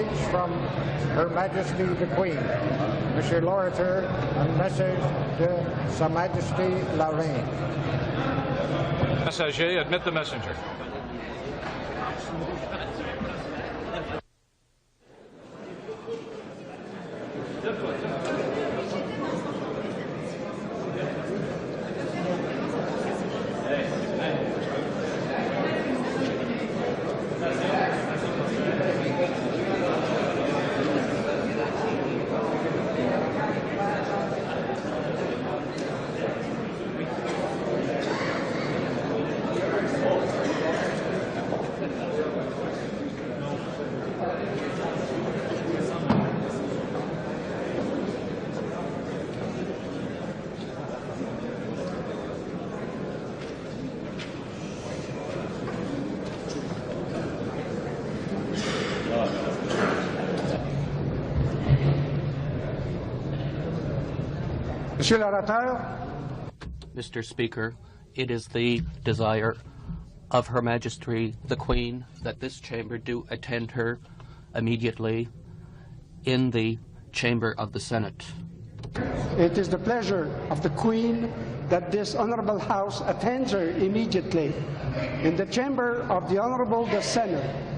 message from Her Majesty the Queen. Monsieur l'Orateur, un message de Sa Majesty la Reine. Messager, admit the messenger. Monsieur l'Orateur. Mr. Speaker, it is the desire of Her Majesty the Queen that this chamber do attend her immediately in the chamber of the Senate. It is the pleasure of the Queen that this Honourable House attends her immediately in the chamber of the Honourable the Senate.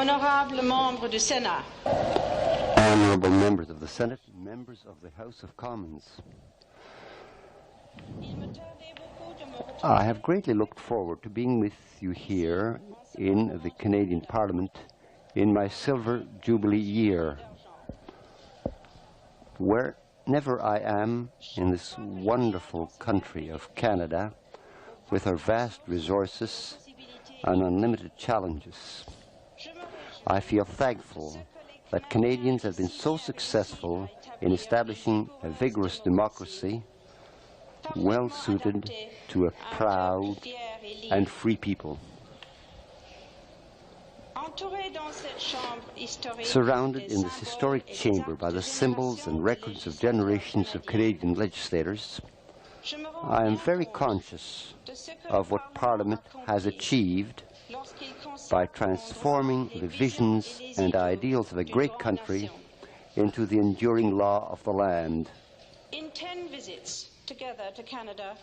Honorables membres du Sénat. Honorable members of the Senate, members of the House of Commons. I have greatly looked forward to being with you here in the Canadian Parliament in my Silver Jubilee year. Wherever I am in this wonderful country of Canada, with our vast resources and unlimited challenges, I feel thankful that Canadians have been so successful in establishing a vigorous democracy, well suited to a proud and free people. Surrounded in this historic chamber by the symbols and records of generations of Canadian legislators, I am very conscious of what Parliament has achieved by transforming the visions and ideals of a great country into the enduring law of the land. In 10 visits together to Canada,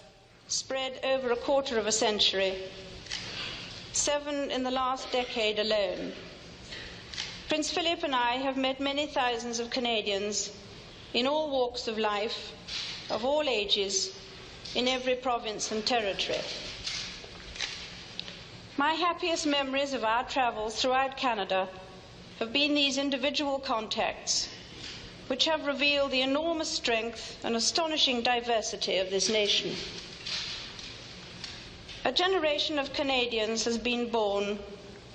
spread over a quarter of a century, 7 in the last decade alone, Prince Philip and I have met many thousands of Canadians in all walks of life, of all ages, in every province and territory. My happiest memories of our travels throughout Canada have been these individual contacts, which have revealed the enormous strength and astonishing diversity of this nation. A generation of Canadians has been born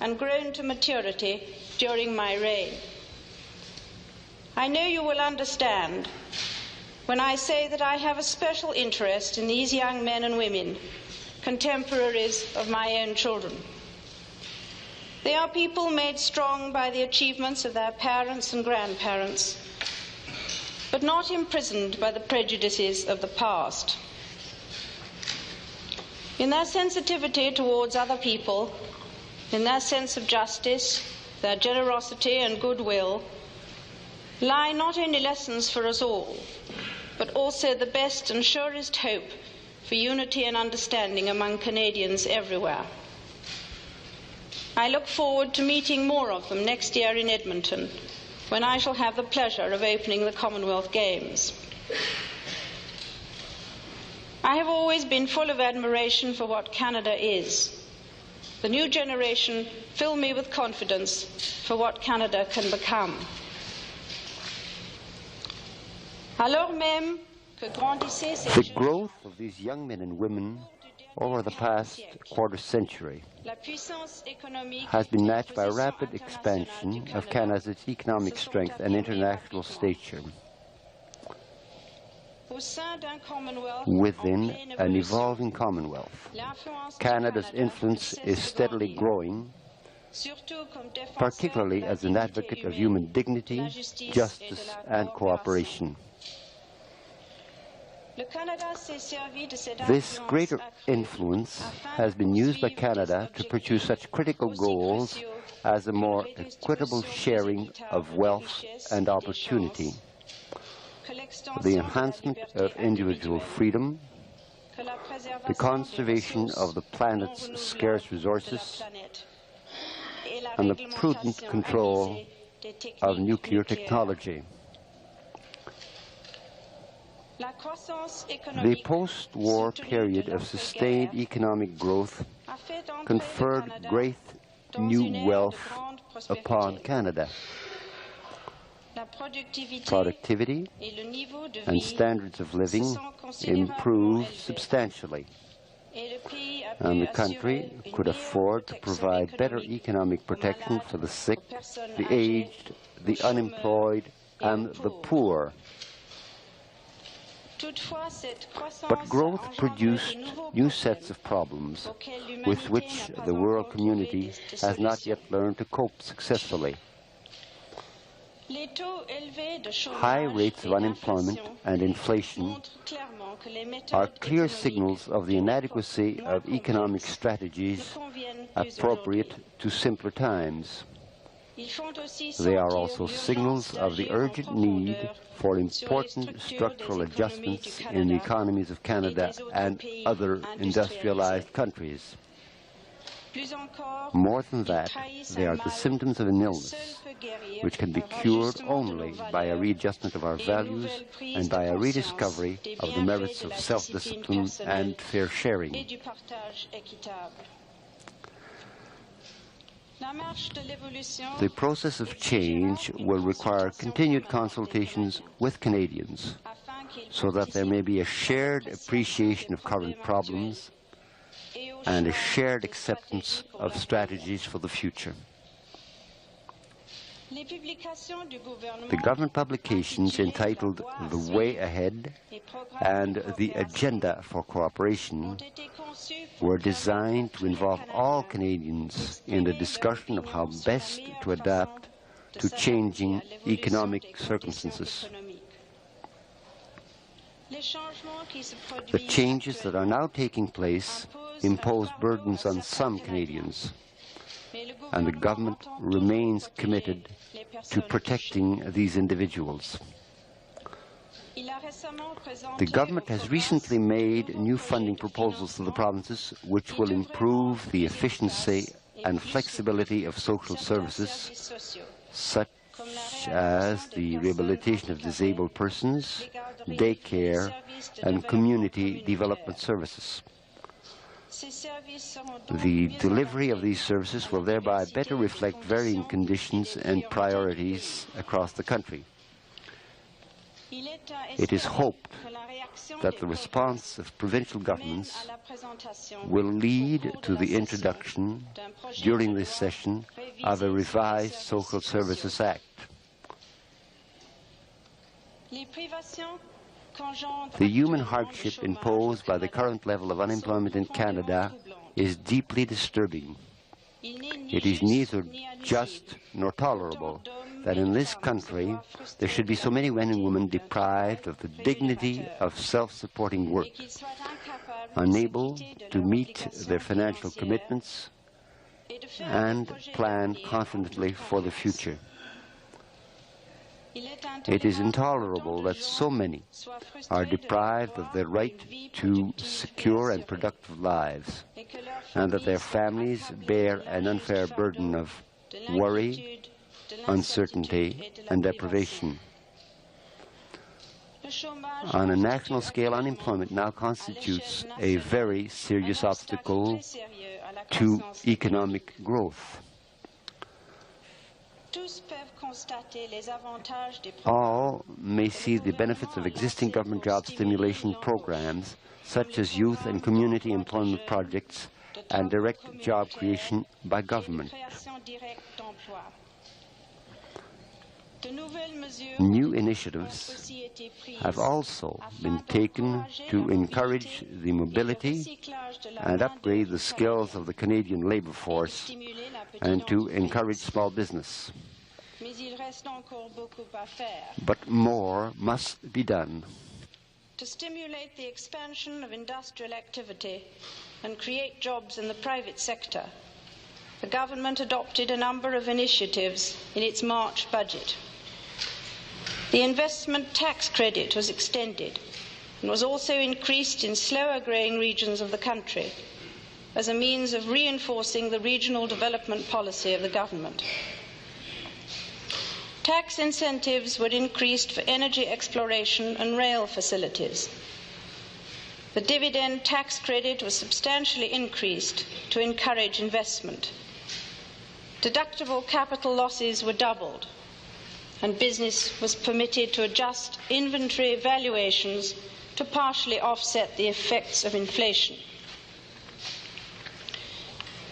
and grown to maturity during my reign. I know you will understand when I say that I have a special interest in these young men and women, contemporaries of my own children. They are people made strong by the achievements of their parents and grandparents, but not imprisoned by the prejudices of the past. In their sensitivity towards other people, in their sense of justice, their generosity and goodwill, lie not only lessons for us all, but also the best and surest hope for unity and understanding among Canadians everywhere. I look forward to meeting more of them next year in Edmonton, when I shall have the pleasure of opening the Commonwealth Games. I have always been full of admiration for what Canada is. The new generation fill me with confidence for what Canada can become. The growth of these young men and women over the past quarter century has been matched by a rapid expansion of Canada's economic strength and international stature. Within an evolving Commonwealth, Canada's influence is steadily growing, particularly as an advocate of human dignity, justice, and cooperation. This greater influence has been used by Canada to pursue such critical goals as a more equitable sharing of wealth and opportunity, the enhancement of individual freedom, the conservation of the planet's scarce resources, and the prudent control of nuclear technology. The post-war period of sustained economic growth conferred great new wealth upon Canada. Productivity and standards of living improved substantially, and the country could afford to provide better economic protection for the sick, the aged, the unemployed, and the poor. But growth produced new sets of problems with which the world community has not yet learned to cope successfully. High rates of unemployment and inflation are clear signals of the inadequacy of economic strategies appropriate to simpler times. They are also signals of the urgent need for important structural adjustments in the economies of Canada and other industrialized countries. More than that, they are the symptoms of an illness, which can be cured only by a readjustment of our values and by a rediscovery of the merits of self-discipline and fair sharing. The process of change will require continued consultations with Canadians so that there may be a shared appreciation of current problems and a shared acceptance of strategies for the future. The government publications entitled The Way Ahead and The Agenda for Cooperation were designed to involve all Canadians in the discussion of how best to adapt to changing economic circumstances. The changes that are now taking place impose burdens on some Canadians, and the government remains committed to protecting these individuals. The government has recently made new funding proposals to the provinces which will improve the efficiency and flexibility of social services, such as the rehabilitation of disabled persons, daycare, and community development services. The delivery of these services will thereby better reflect varying conditions and priorities across the country. It is hoped that the response of provincial governments will lead to the introduction, during this session, of a revised Social Services Act. The human hardship imposed by the current level of unemployment in Canada is deeply disturbing. It is neither just nor tolerable that in this country there should be so many men and women deprived of the dignity of self-supporting work, unable to meet their financial commitments, and plan confidently for the future. It is intolerable that so many are deprived of their right to secure and productive lives, and that their families bear an unfair burden of worry, uncertainty, and deprivation. On a national scale, unemployment now constitutes a very serious obstacle to economic growth. All may see the benefits of existing government job stimulation programs, such as youth and community employment projects and direct job creation by government. New initiatives have also been taken to encourage the mobility and upgrade the skills of the Canadian labour force and to encourage small business. But more must be done. To stimulate the expansion of industrial activity and create jobs in the private sector, the government adopted a number of initiatives in its March budget. The investment tax credit was extended and was also increased in slower-growing regions of the country as a means of reinforcing the regional development policy of the government. Tax incentives were increased for energy exploration and rail facilities. The dividend tax credit was substantially increased to encourage investment. Deductible capital losses were doubled, and business was permitted to adjust inventory valuations to partially offset the effects of inflation.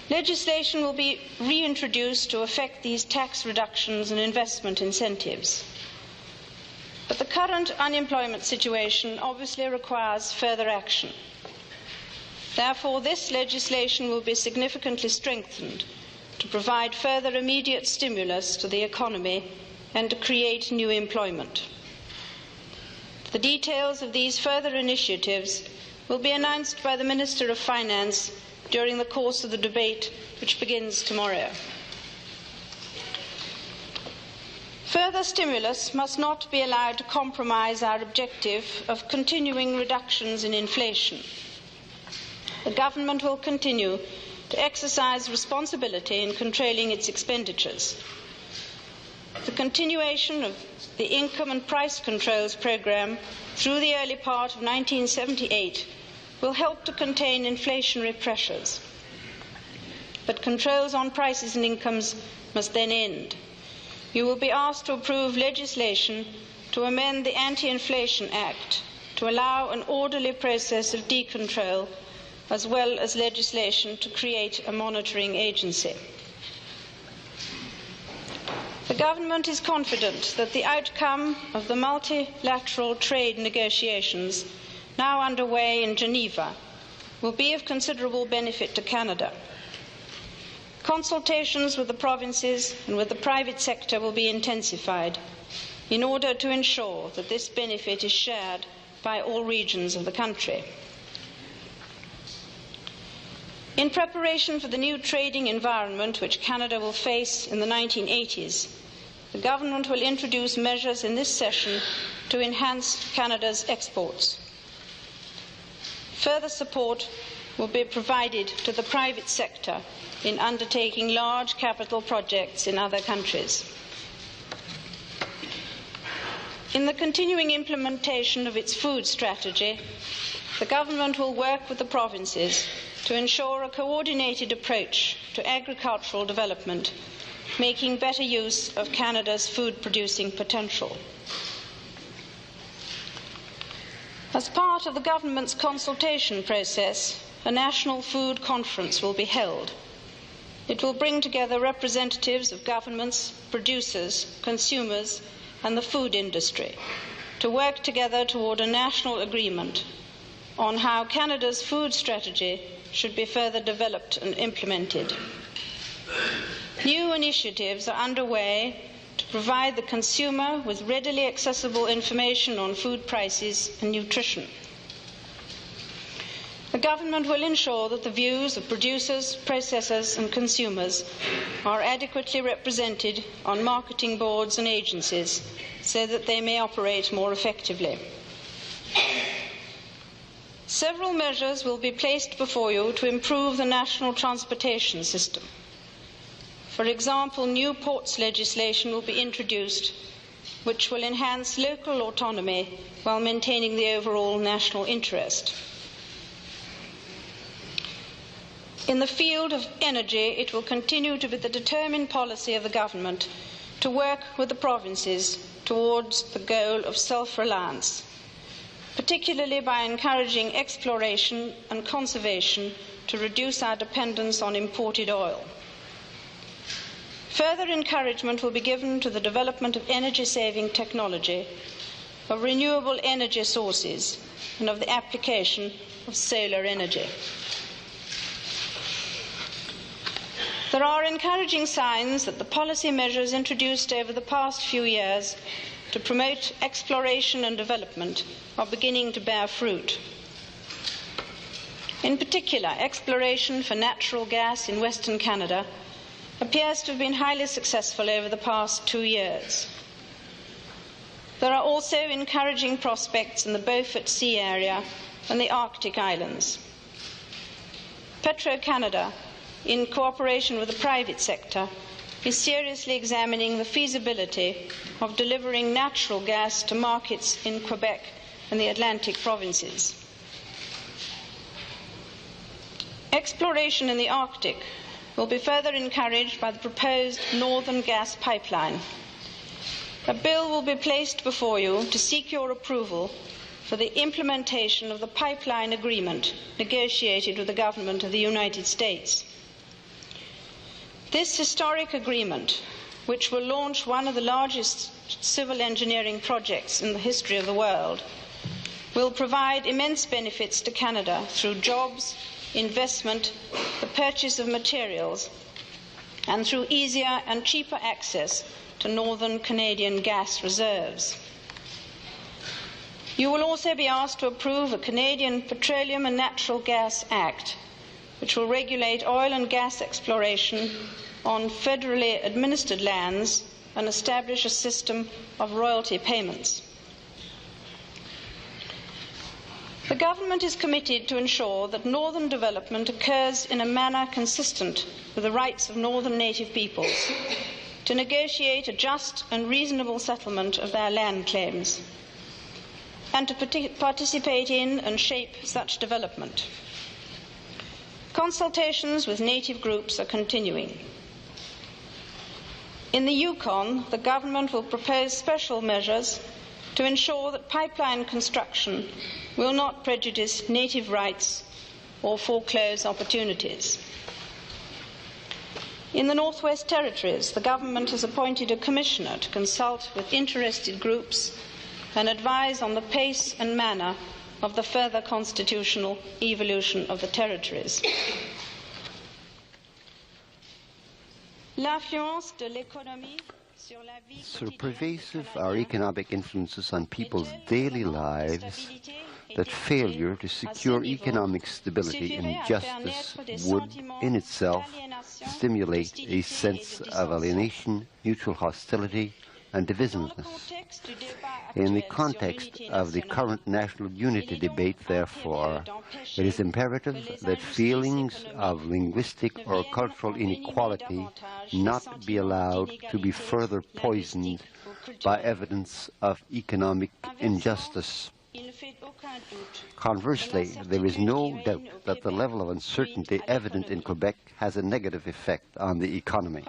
Legislation will be reintroduced to affect these tax reductions and investment incentives. But the current unemployment situation obviously requires further action. Therefore, this legislation will be significantly strengthened to provide further immediate stimulus to the economy and to create new employment. The details of these further initiatives will be announced by the Minister of Finance during the course of the debate which begins tomorrow. Further stimulus must not be allowed to compromise our objective of continuing reductions in inflation. The government will continue to exercise responsibility in controlling its expenditures. The continuation of the income and price controls programme through the early part of 1978 will help to contain inflationary pressures. But controls on prices and incomes must then end. You will be asked to approve legislation to amend the Anti-Inflation Act to allow an orderly process of decontrol, as well as legislation to create a monitoring agency. The government is confident that the outcome of the multilateral trade negotiations now underway in Geneva will be of considerable benefit to Canada. Consultations with the provinces and with the private sector will be intensified in order to ensure that this benefit is shared by all regions of the country. In preparation for the new trading environment which Canada will face in the 1980s, the government will introduce measures in this session to enhance Canada's exports. Further support will be provided to the private sector in undertaking large capital projects in other countries. In the continuing implementation of its food strategy, the government will work with the provinces to ensure a coordinated approach to agricultural development, making better use of Canada's food-producing potential. As part of the government's consultation process, a national food conference will be held. It will bring together representatives of governments, producers, consumers, and the food industry to work together toward a national agreement on how Canada's food strategy should be further developed and implemented. New initiatives are underway to provide the consumer with readily accessible information on food prices and nutrition. The government will ensure that the views of producers, processors and consumers are adequately represented on marketing boards and agencies so that they may operate more effectively. Several measures will be placed before you to improve the national transportation system. For example, new ports legislation will be introduced which will enhance local autonomy while maintaining the overall national interest. In the field of energy, it will continue to be the determined policy of the government to work with the provinces towards the goal of self-reliance, particularly by encouraging exploration and conservation to reduce our dependence on imported oil. Further encouragement will be given to the development of energy-saving technology, of renewable energy sources, and of the application of solar energy. There are encouraging signs that the policy measures introduced over the past few years to promote exploration and development are beginning to bear fruit. In particular, exploration for natural gas in Western Canada appears to have been highly successful over the past 2 years. There are also encouraging prospects in the Beaufort Sea area and the Arctic Islands. Petro-Canada, in cooperation with the private sector, is seriously examining the feasibility of delivering natural gas to markets in Quebec and the Atlantic provinces. Exploration in the Arctic will be further encouraged by the proposed Northern Gas Pipeline. A bill will be placed before you to seek your approval for the implementation of the pipeline agreement negotiated with the Government of the United States. This historic agreement, which will launch one of the largest civil engineering projects in the history of the world, will provide immense benefits to Canada through jobs, investment, the purchase of materials, and through easier and cheaper access to northern Canadian gas reserves. You will also be asked to approve a Canadian Petroleum and Natural Gas Act, which will regulate oil and gas exploration on federally administered lands and establish a system of royalty payments. The government is committed to ensure that northern development occurs in a manner consistent with the rights of northern native peoples, to negotiate a just and reasonable settlement of their land claims, and to participate in and shape such development. Consultations with native groups are continuing. In the Yukon, the government will propose special measures to ensure that pipeline construction will not prejudice native rights or foreclose opportunities. In the Northwest Territories, the government has appointed a commissioner to consult with interested groups and advise on the pace and manner of the further constitutional evolution of the territories. L'influence de l'économie sur la vie So quotidienne pervasive des are Canadiens economic influences on people's daily lives that failure to secure economic stability and justice would in itself stimulate a sense of alienation, mutual hostility, and divisiveness. In the context of the current national unity debate, therefore, it is imperative that feelings of linguistic or cultural inequality not be allowed to be further poisoned by evidence of economic injustice. Conversely, there is no doubt that the level of uncertainty evident in Quebec has a negative effect on the economy.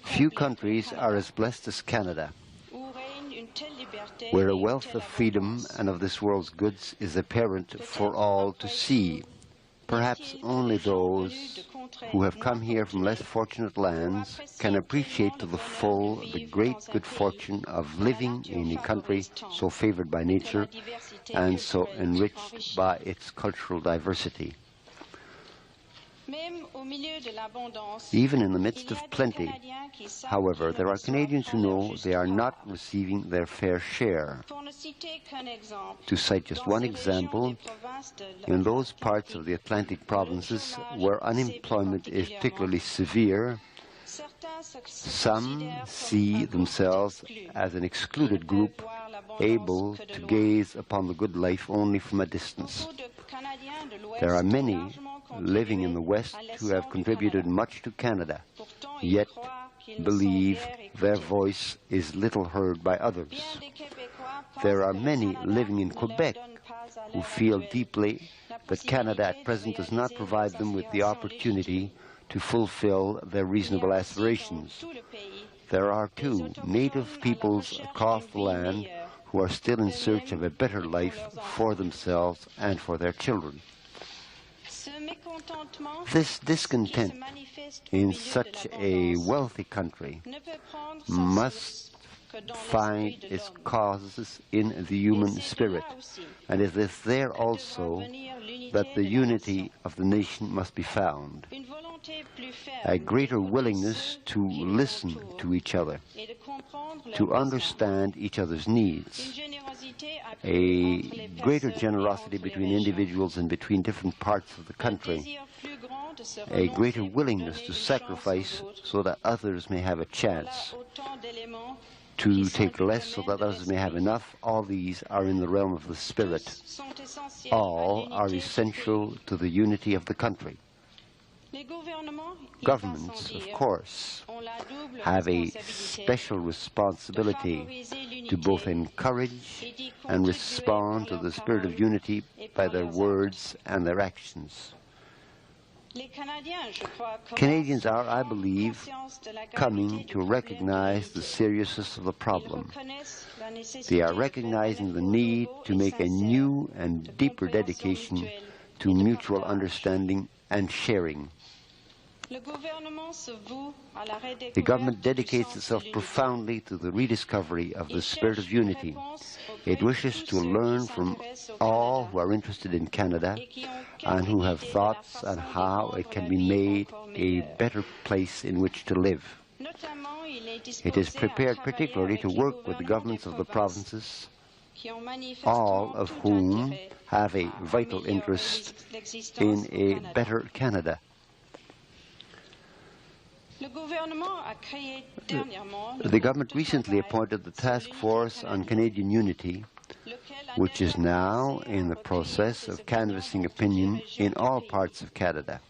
Few countries are as blessed as Canada, where a wealth of freedom and of this world's goods is apparent for all to see. Perhaps only those who have come here from less fortunate lands can appreciate to the full the great good fortune of living in a country so favored by nature and so enriched by its cultural diversity. Even in the midst of plenty, however, there are Canadians who know they are not receiving their fair share. To cite just one example, in those parts of the Atlantic provinces where unemployment is particularly severe, some see themselves as an excluded group, able to gaze upon the good life only from a distance. There are many living in the West who have contributed much to Canada, yet believe their voice is little heard by others. There are many living in Quebec who feel deeply that Canada at present does not provide them with the opportunity to fulfill their reasonable aspirations. There are, too, native peoples across the land who are still in search of a better life for themselves and for their children. This discontent in such a wealthy country must find its causes in the human spirit, and it is there also that the unity of the nation must be found. A greater willingness to listen to each other, to understand each other's needs, a greater generosity between individuals and between different parts of the country, a greater willingness to sacrifice so that others may have a chance, to take less so that others may have enough. All these are in the realm of the spirit. All are essential to the unity of the country. Governments, of course, have a special responsibility to both encourage and respond to the spirit of unity by their words and their actions. Canadians are, I believe, coming to recognize the seriousness of the problem. They are recognizing the need to make a new and deeper dedication to mutual understanding and sharing. The government dedicates itself profoundly to the rediscovery of the spirit of unity. It wishes to learn from all who are interested in Canada and who have thoughts on how it can be made a better place in which to live. It is prepared particularly to work with the governments of the provinces, all of whom have a vital interest in a better Canada. The government recently appointed the Task Force on Canadian Unity, which is now in the process of canvassing opinion in all parts of Canada.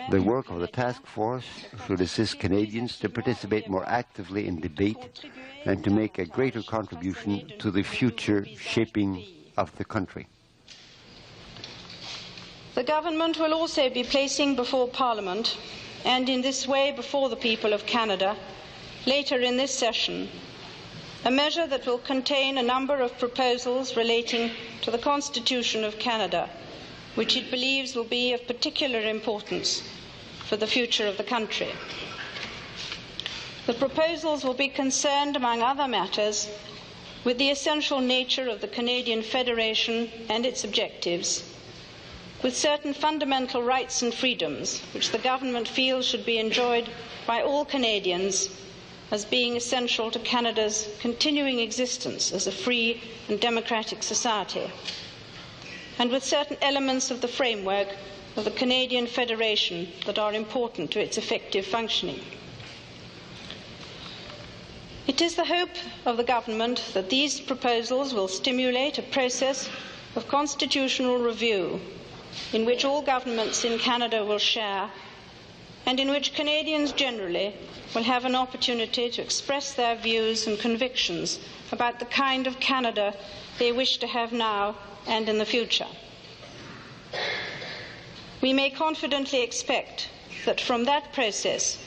The work of the task force should assist Canadians to participate more actively in debate and to make a greater contribution to the future shaping of the country. The government will also be placing before Parliament, and in this way before the people of Canada, later in this session, a measure that will contain a number of proposals relating to the Constitution of Canada, which it believes will be of particular importance for the future of the country. The proposals will be concerned, among other matters, with the essential nature of the Canadian Federation and its objectives, with certain fundamental rights and freedoms which the government feels should be enjoyed by all Canadians as being essential to Canada's continuing existence as a free and democratic society, and with certain elements of the framework of the Canadian Federation that are important to its effective functioning. It is the hope of the government that these proposals will stimulate a process of constitutional review in which all governments in Canada will share, and in which Canadians generally will have an opportunity to express their views and convictions about the kind of Canada they wish to have now and in the future. We may confidently expect that from that process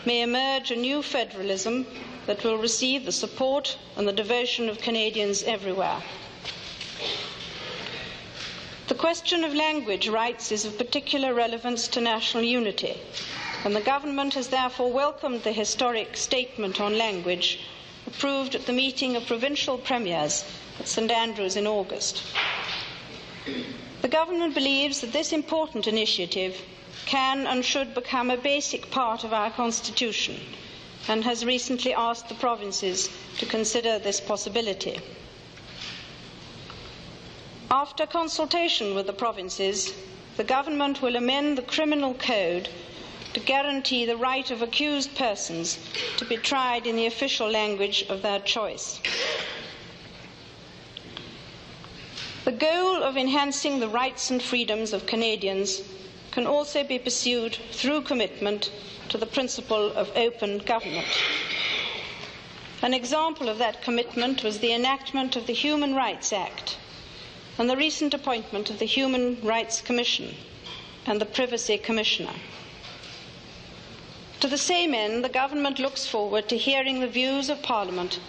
may emerge a new federalism that will receive the support and the devotion of Canadians everywhere. The question of language rights is of particular relevance to national unity, and the government has therefore welcomed the historic statement on language approved at the meeting of provincial premiers at St Andrews in August. The government believes that this important initiative can and should become a basic part of our constitution, and has recently asked the provinces to consider this possibility. After consultation with the provinces, the government will amend the criminal code to guarantee the right of accused persons to be tried in the official language of their choice. The goal of enhancing the rights and freedoms of Canadians can also be pursued through commitment to the principle of open government. An example of that commitment was the enactment of the Human Rights Act and the recent appointment of the Human Rights Commission and the Privacy Commissioner. To the same end, the government looks forward to hearing the views of Parliament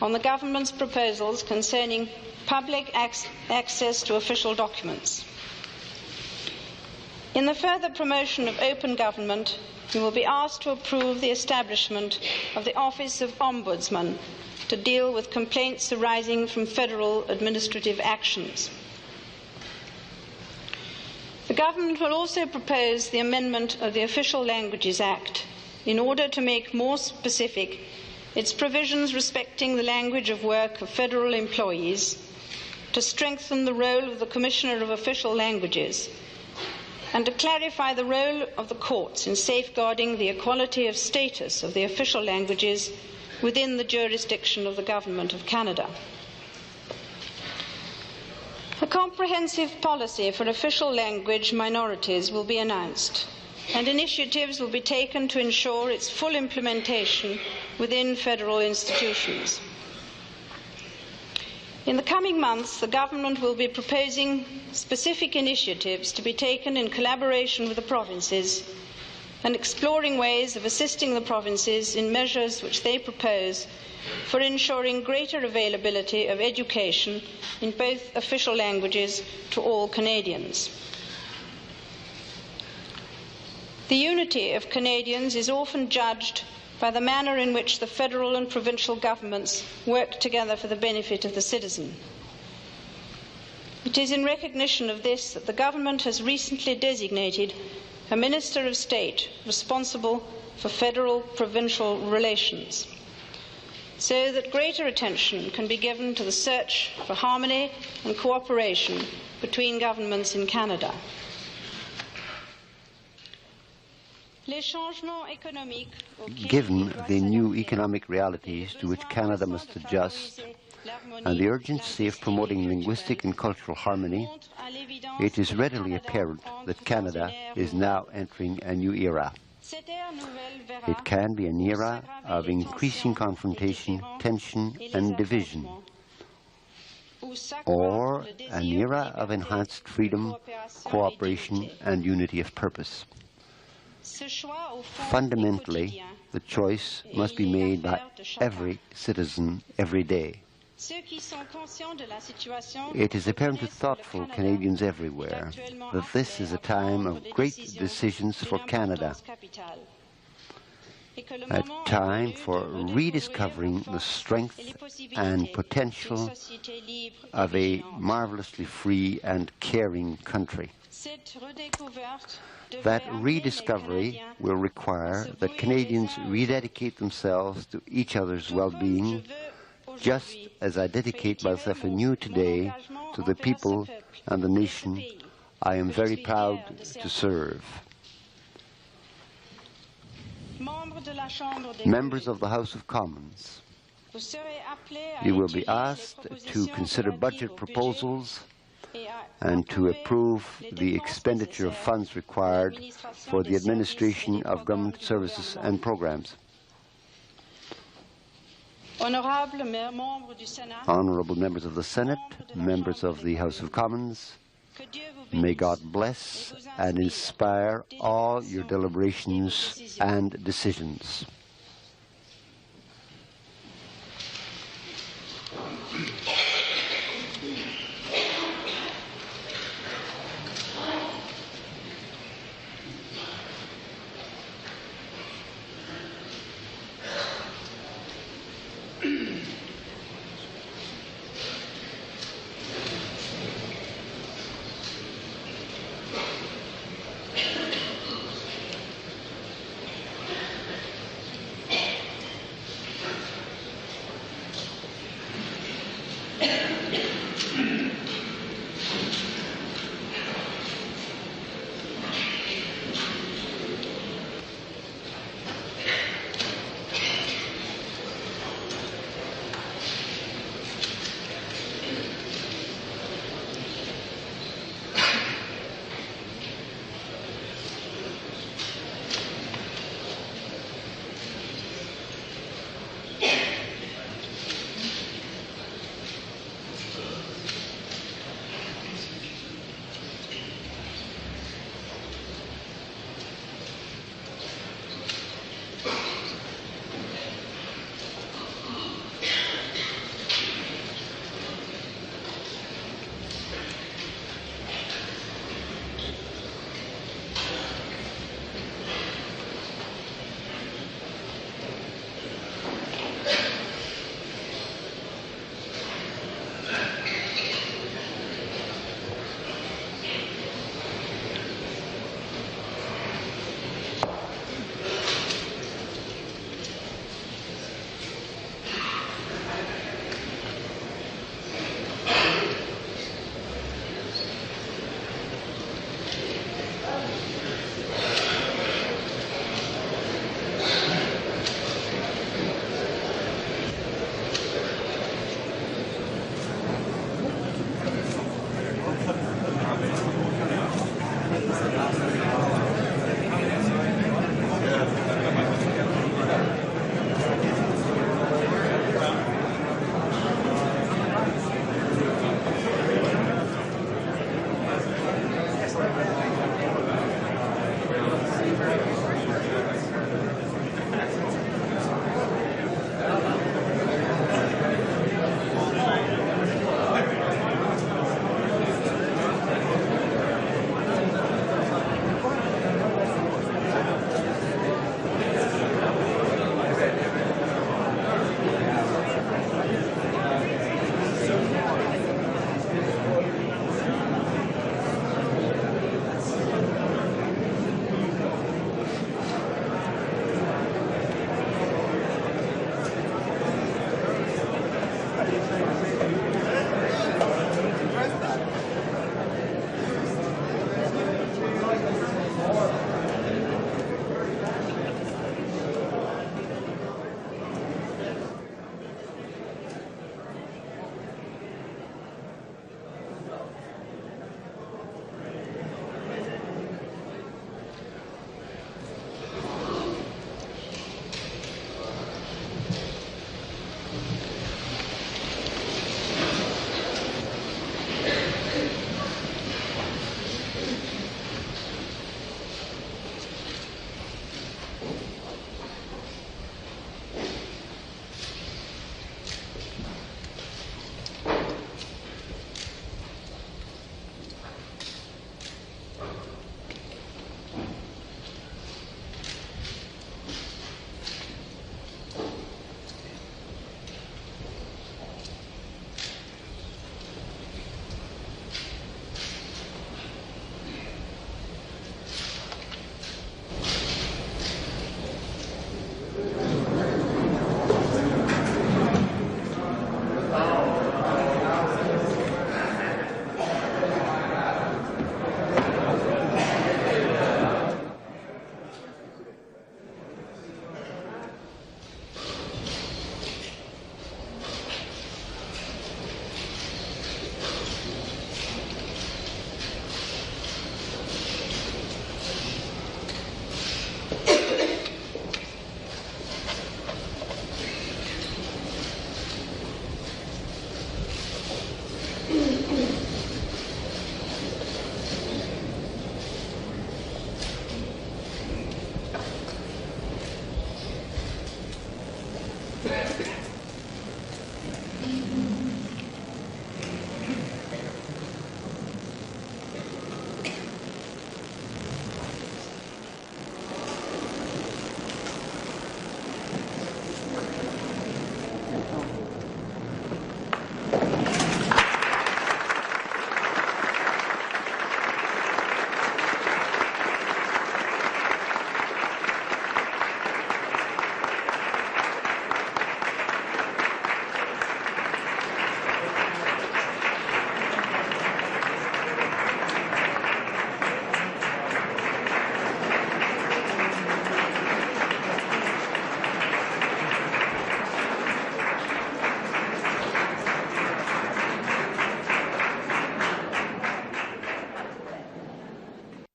on the government's proposals concerning public access to official documents. In the further promotion of open government, you will be asked to approve the establishment of the Office of Ombudsman to deal with complaints arising from federal administrative actions. The government will also propose the amendment of the Official Languages Act in order to make more specific its provisions respecting the language of work of federal employees, to strengthen the role of the Commissioner of Official Languages, and to clarify the role of the courts in safeguarding the equality of status of the official languages within the jurisdiction of the Government of Canada. A comprehensive policy for official language minorities will be announced, and initiatives will be taken to ensure its full implementation within federal institutions. In the coming months, the government will be proposing specific initiatives to be taken in collaboration with the provinces and exploring ways of assisting the provinces in measures which they propose for ensuring greater availability of education in both official languages to all Canadians. The unity of Canadians is often judged by the manner in which the federal and provincial governments work together for the benefit of the citizen. It is in recognition of this that the government has recently designated a Minister of State responsible for federal-provincial relations, so that greater attention can be given to the search for harmony and cooperation between governments in Canada. Given the new economic realities to which Canada must adjust, and the urgency of promoting linguistic and cultural harmony, it is readily apparent that Canada is now entering a new era. It can be an era of increasing confrontation, tension, and division, or an era of enhanced freedom, cooperation, and unity of purpose. Fundamentally, the choice must be made by every citizen every day. It is apparent to thoughtful Canadians everywhere that this is a time of great decisions for Canada, a time for rediscovering the strength and potential of a marvelously free and caring country. That rediscovery will require that Canadians rededicate themselves to each other's well-being, just as I dedicate myself anew today to the people and the nation I am very proud to serve. Members of the House of Commons, you will be asked to consider budget proposals and to approve the expenditure of funds required for the administration of government services and programs. Honourable members of the Senate, members of the House of Commons, may God bless and inspire all your deliberations and decisions.